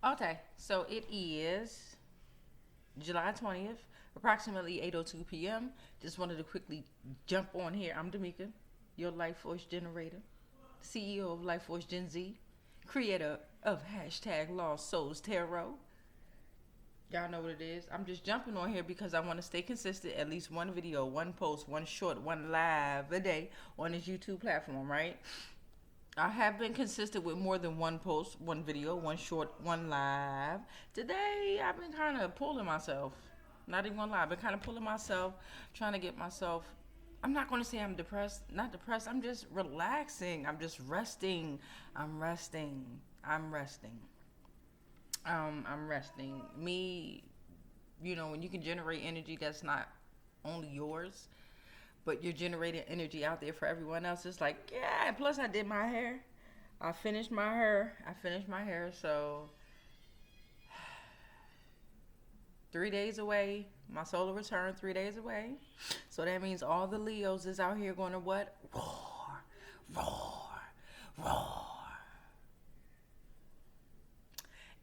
Okay, so it is July 20th, approximately 8:02 p.m. Just wanted to quickly jump on here. I'm Damika, your Life Force generator, CEO of Life Force Gen Z, creator of hashtag Lost Souls Tarot. Y'all know what it is. I'm just jumping on here because I want to stay consistent. At least one video, one post, one short, one live a day on this YouTube platform, right? I have been consistent with more than one post, one video, one short, one live. Today, I've been kind of pulling myself. Not even gonna lie, I've been kind of pulling myself, trying to get myself. I'm not gonna say I'm depressed. Not depressed. I'm just relaxing. I'm just resting. I'm resting. I'm resting. I'm resting. Me, when you can generate energy that's not only yours, but you're generating energy out there for everyone else. It's like, yeah. And plus, I did my hair. I finished my hair. So 3 days away. My solar return 3 days away. So that means all the Leos is out here going to what? Roar, roar, roar.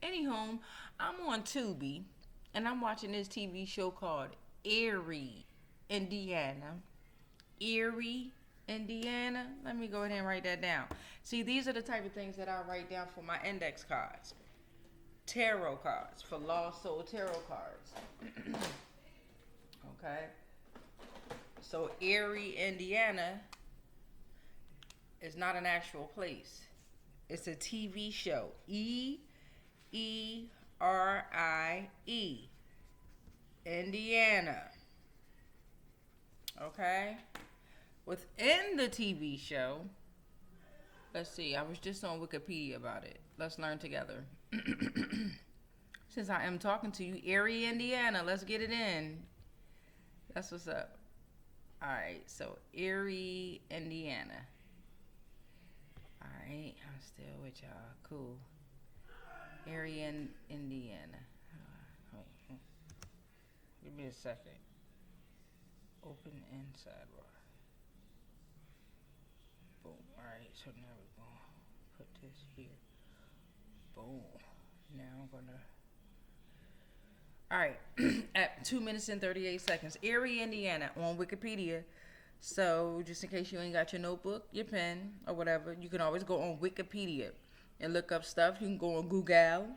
Anywho, I'm on Tubi, and I'm watching this TV show called Eerie, Indiana. Eerie, Indiana. Let me go ahead and write that down. See, these are the type of things that I write down for my index cards. Tarot cards, for Lost Soul Tarot cards. Okay. So Eerie, Indiana is not an actual place. It's a TV show. Erie. Indiana. Okay? Within the TV show, let's see, I was just on Wikipedia about it. Let's learn together. Since I am talking to you, Eerie, Indiana, let's get it in. That's what's up. Alright, so Eerie, Indiana. Alright, I'm still with y'all. Cool. Eerie, Indiana. Wait. Give me a second. Open in sidebar. Boom. Alright, so now we're going to put this here. Boom. Now I'm going to... Alright, at 2 minutes and 38 seconds. Eerie, Indiana on Wikipedia. So, just in case you ain't got your notebook, your pen, or whatever, you can always go on Wikipedia and look up stuff. You can go on Google.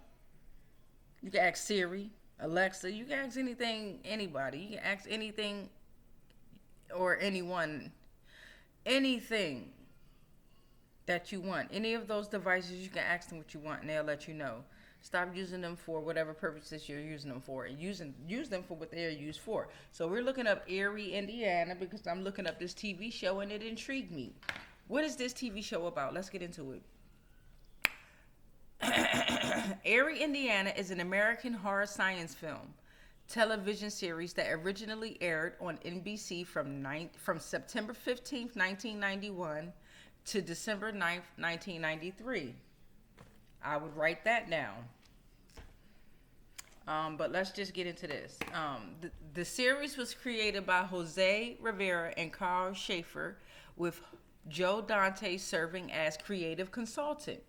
You can ask Siri, Alexa. You can ask anything, anybody. You can ask anything or anyone, anything that you want. Any of those devices, you can ask them what you want, and they'll let you know. Stop using them for whatever purposes you're using them for, and use them for what they're used for. So we're looking up Eerie, Indiana, because I'm looking up this TV show, and it intrigued me. What is this TV show about? Let's get into it. Eerie, Indiana is an American horror science film television series that originally aired on NBC from September 15th, 1991 to December 9th, 1993. I would write that down. But let's just get into this. The series was created by Jose Rivera and Carl Schaefer, with Joe Dante serving as creative consultant.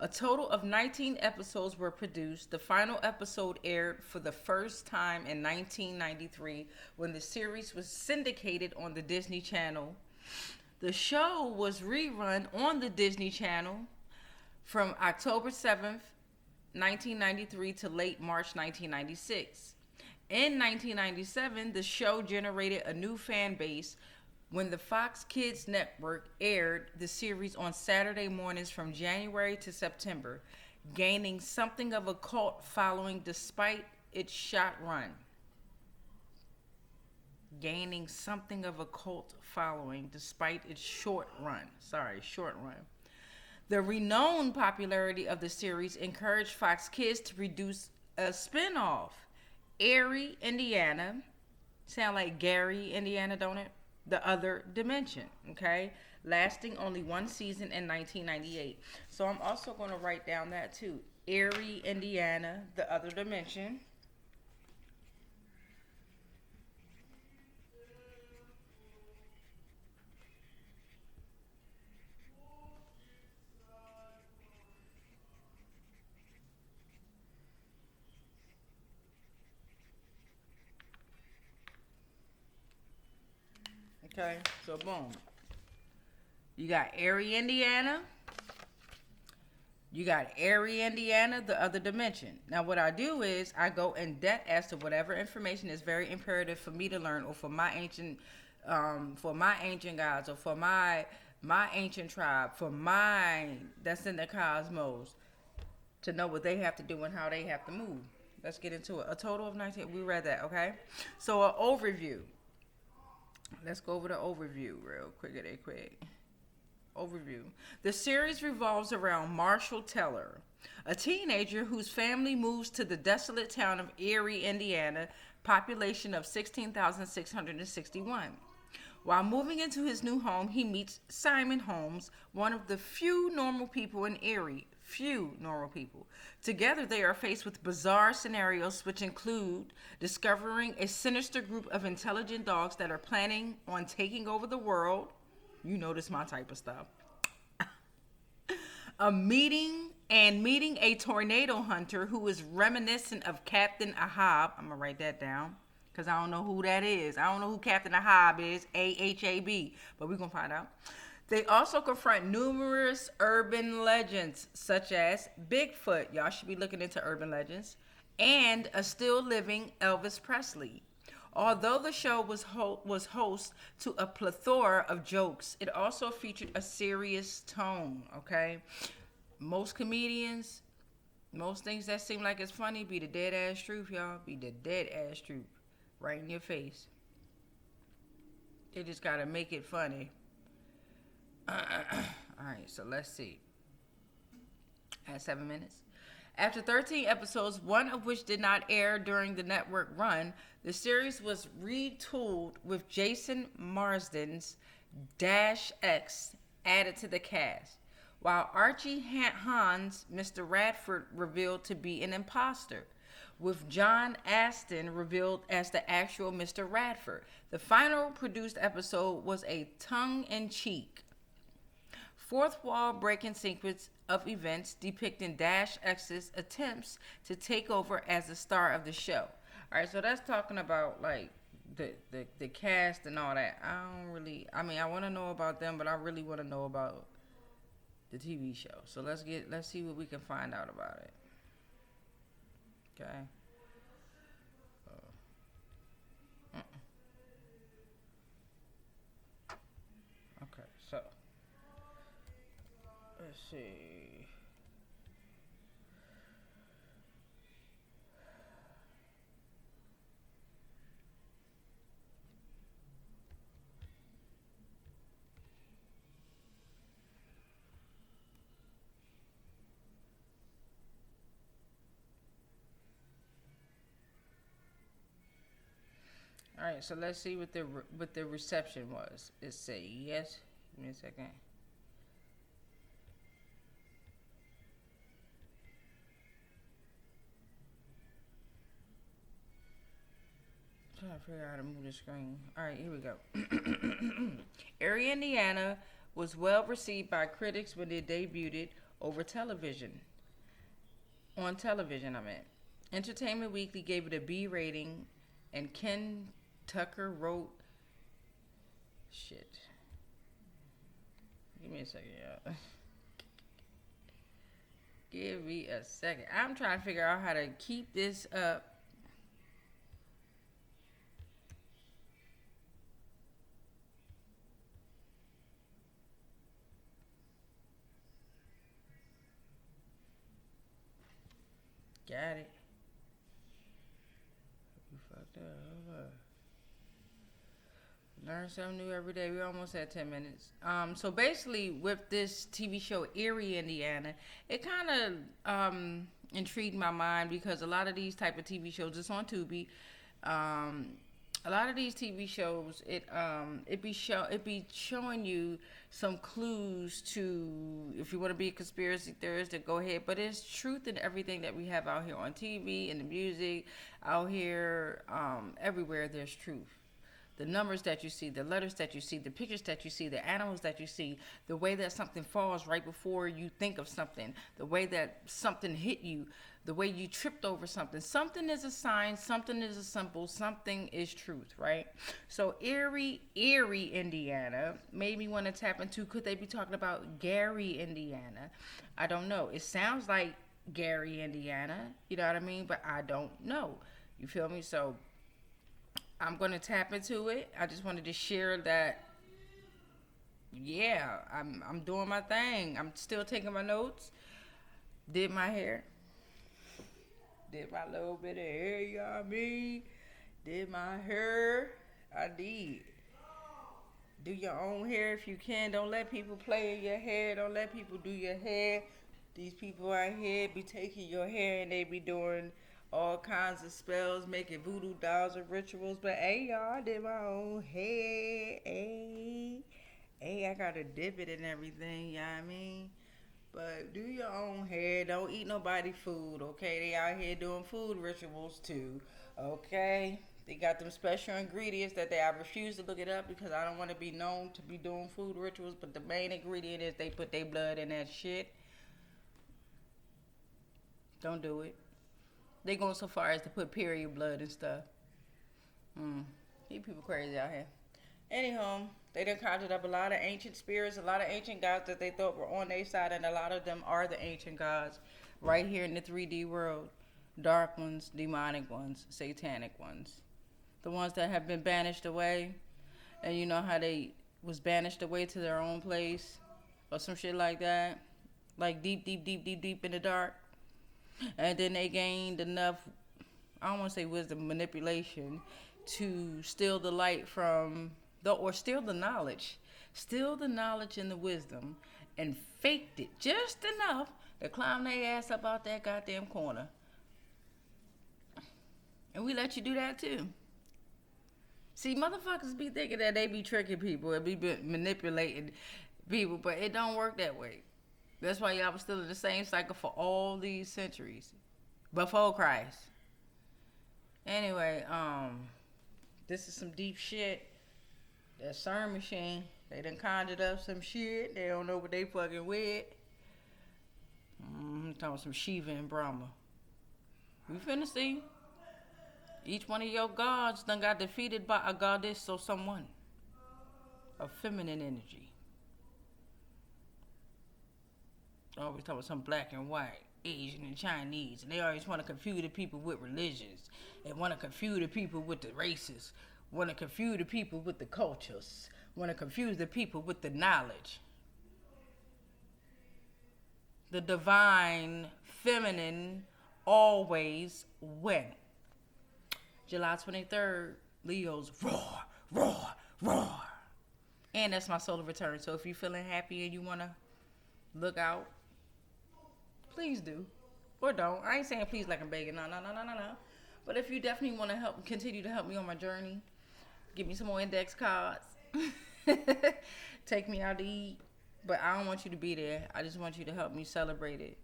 A total of 19 episodes were produced. The final episode aired for the first time in 1993 when the series was syndicated on the Disney Channel. The show was rerun on the Disney Channel from October 7th, 1993 to late March 1996. In 1997, the show generated a new fan base when the Fox Kids Network aired the series on Saturday mornings from January to September, gaining something of a cult following despite its short run. Gaining something of a cult following despite its short run. The renowned popularity of the series encouraged Fox Kids to produce a spin-off, Eerie, Indiana. Sound like Gary, Indiana, don't it? The Other Dimension, okay? Lasting only one season in 1998. So I'm also going to write down that too. Eerie, Indiana, The Other Dimension. Okay, so boom. You got Eerie, Indiana. You got Eerie, Indiana, the other dimension. Now, what I do is I go in depth as to whatever information is very imperative for me to learn, or for my ancient gods, or for my ancient tribe, for mine that's in the cosmos, to know what they have to do and how they have to move. Let's get into it. A total of 19. We read that, okay? So, an overview. Let's go over the overview real quick. Overview. The series revolves around Marshall Teller, a teenager whose family moves to the desolate town of Eerie, Indiana, population of 16,661. While moving into his new home, he meets Simon Holmes, one of the few normal people in Eerie. Few normal people. Together, they are faced with bizarre scenarios, which include discovering a sinister group of intelligent dogs that are planning on taking over the world. You know this my type of stuff. Meeting a tornado hunter who is reminiscent of Captain Ahab. I'm gonna write that down because I don't know who that is. I don't know who Captain Ahab is. Ahab, but we're gonna find out. They also confront numerous urban legends such as Bigfoot. Y'all should be looking into urban legends, and a still living Elvis Presley. Although the show was host to a plethora of jokes, it also featured a serious tone, okay? Most comedians, most things that seem like it's funny be the dead ass truth, y'all. Be the dead ass truth. Right in your face. They just gotta make it funny. Alright, so let's see. At 7 minutes. After 13 episodes, one of which did not air during the network run, the series was retooled with Jason Marsden's Dash X added to the cast, while Archie Hahn's Mr. Radford revealed to be an imposter, with John Aston revealed as the actual Mr. Radford. The final produced episode was a tongue-in-cheek, fourth wall breaking sequence of events depicting Dash X's attempts to take over as the star of the show. All right, so that's talking about like the cast and all that. I want to know about them, but I really want to know about the TV show. So let's see what we can find out about it. Okay. Okay, so let's see. All right, so let's see what the reception was. It say yes. Give me a second. I'm trying to figure out how to move the screen. All right, here we go. Eerie, Indiana was well received by critics when it debuted over television. On television, I meant. Entertainment Weekly gave it a B rating, and Ken Tucker wrote, shit. Give me a second, y'all. Give me a second. I'm trying to figure out how to keep this up. Got it. You fucked up. Hold up. Learn something new every day. We almost at 10 minutes. So basically, with this TV show, Eerie, Indiana, it kind of intrigued my mind because a lot of these type of TV shows, it's on Tubi. A lot of these TV shows, it be showing you some clues to, if you want to be a conspiracy theorist, to go ahead. But there's truth in everything that we have out here on TV, in the music, out here, everywhere. There's truth. The numbers that you see, the letters that you see, the pictures that you see, the animals that you see, the way that something falls right before you think of something, the way that something hit you, the way you tripped over something. Something is a sign, something is a symbol, something is truth, right? So Eerie, Indiana made me want to tap into, could they be talking about Gary, Indiana? I don't know. It sounds like Gary, Indiana, you know what I mean? But I don't know. You feel me? So I'm going to tap into it. I just wanted to share that, yeah, I'm doing my thing. I'm still taking my notes. Did my hair. Did my little bit of hair, y'all me. Did my hair. I did. Do your own hair if you can. Don't let people play in your hair. Don't let people do your hair. These people out here be taking your hair and they be doing all kinds of spells, making voodoo dolls and rituals. But hey, y'all, I did my own hair. Hey, I got to dip it and everything, you know what I mean? But do your own hair. Don't eat nobody food, okay? They out here doing food rituals too, okay? They got them special ingredients that I refuse to look it up because I don't want to be known to be doing food rituals. But the main ingredient is they put their blood in that shit. Don't do it. They going so far as to put period blood and stuff. These people crazy out here. Anyhow, they done conjured up a lot of ancient spirits, a lot of ancient gods that they thought were on their side, and a lot of them are the ancient gods right here in the 3D world. Dark ones, demonic ones, satanic ones. The ones that have been banished away, and you know how they was banished away to their own place or some shit like that. Like deep in the dark. And then they gained enough, I don't want to say wisdom, manipulation, to steal the light from, or steal the knowledge and the wisdom, and faked it just enough to climb their ass up out that goddamn corner. And we let you do that too. See, motherfuckers be thinking that they be tricking people and be manipulating people, but it don't work that way. That's why y'all was still in the same cycle for all these centuries. Before Christ. Anyway, this is some deep shit. That CERN machine, they done conjured up some shit. They don't know what they fucking with. Talking about some Shiva and Brahma. We finna see. Each one of your gods done got defeated by a goddess or someone. A feminine energy. Always talking about some black and white, Asian and Chinese, and they always want to confuse the people with religions, and want to confuse the people with the races, want to confuse the people with the cultures, want to confuse the people with the knowledge. The divine feminine always win. July 23rd, Leo's roar, roar, roar. And that's my solar return. So if you're feeling happy and you want to look out, please do. Or don't. I ain't saying please like I'm begging. No. But if you definitely want to continue to help me on my journey, give me some more index cards. Take me out to eat. But I don't want you to be there. I just want you to help me celebrate it.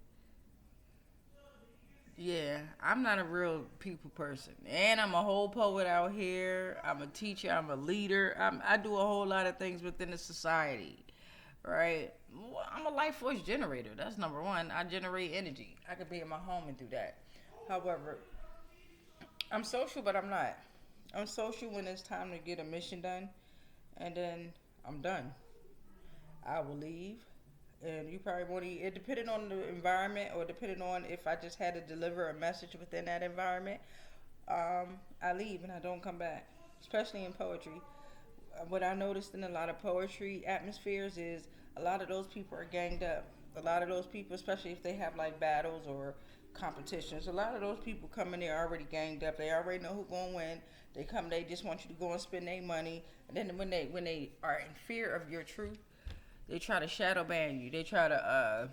Yeah, I'm not a real people person. And I'm a whole poet out here. I'm a teacher. I'm a leader. I do a whole lot of things within the society. Right? I'm a life force generator. That's number one. I generate energy. I could be in my home and do that. However, I'm social, but I'm not. I'm social when it's time to get a mission done, and then I'm done. I will leave, and you probably won't eat. It depending on the environment, or depending on if I just had to deliver a message within that environment, I leave and I don't come back, especially in poetry. What I noticed in a lot of poetry atmospheres is a lot of those people are ganged up. A lot of those people, especially if they have like battles or competitions, a lot of those people come in there already ganged up. They already know who's gonna win. They just want you to go and spend their money. And then when they are in fear of your truth, they try to shadow ban you. They try to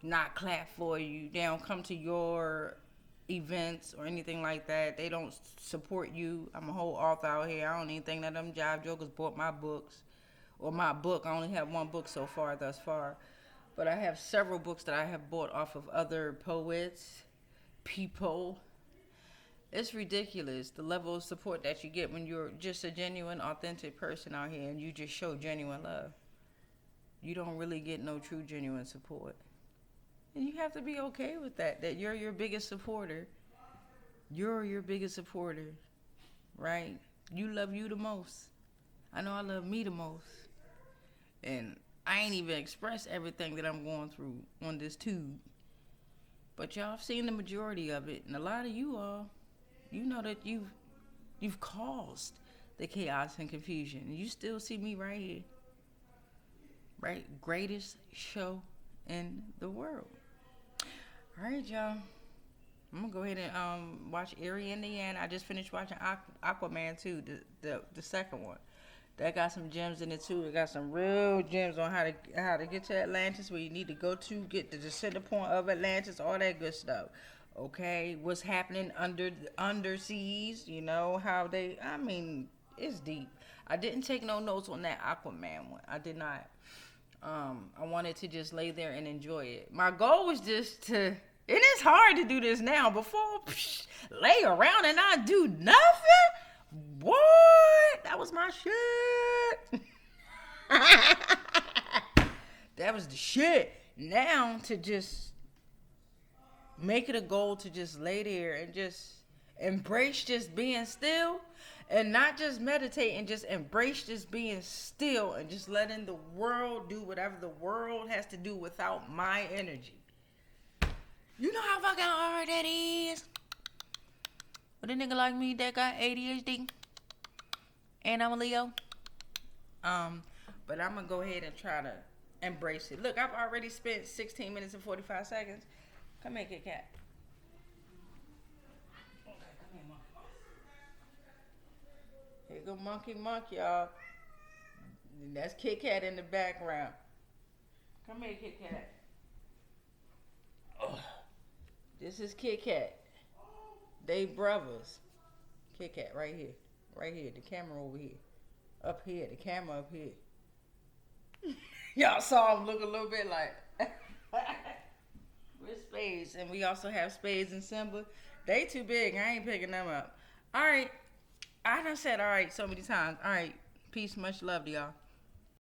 not clap for you. They don't come to your events or anything like that. They don't support you. I'm a whole author out here. I don't even think that them jive jokers bought my books or my book. I only have one book so far thus far, but I have several books that I have bought off of other poets, people, It's ridiculous the level of support that you get when you're just a genuine, authentic person out here and you just show genuine love. You don't really get no true, genuine support. And you have to be okay with that, that you're your biggest supporter. You're your biggest supporter, right? You love you the most. I know I love me the most. And I ain't even expressed everything that I'm going through on this tube. But y'all have seen the majority of it. And a lot of you all, you know that you've caused the chaos and confusion. And you still see me right here. Right? Greatest show in the world. All right, y'all. I'm gonna go ahead and watch Eerie in the end. I just finished watching Aquaman too, the second one. That got some gems in it too. It got some real gems on how to get to Atlantis, where you need to go to, get to the center point of Atlantis, all that good stuff. Okay, what's happening under seas? You know how they. I mean, it's deep. I didn't take no notes on that Aquaman one. I did not. I wanted to just lay there and enjoy it. My goal was just to. It is hard to do this now. Before, lay around and not do nothing? What? That was my shit. That was the shit. Now to just make it a goal to just lay there and just embrace just being still. And not just meditate and just embrace just being still and just letting the world do whatever the world has to do without my energy. You know how fucking hard that is? But a nigga like me that got ADHD and I'm a Leo. But I'm gonna go ahead and try to embrace it. Look, I've already spent 16 minutes and 45 seconds. Come here, Kit Kat. Okay, come here, monkey. Here go Monkey, y'all. And that's Kit Kat in the background. Come here, Kit Kat. Oh. This is Kit Kat. They brothers. Kit Kat right here. Right here. The camera over here. Up here. The camera up here. Y'all saw him look a little bit like. We're Spades. And we also have Spades and Simba. They too big. I ain't picking them up. Alright. I done said alright so many times. Alright. Peace. Much love to y'all.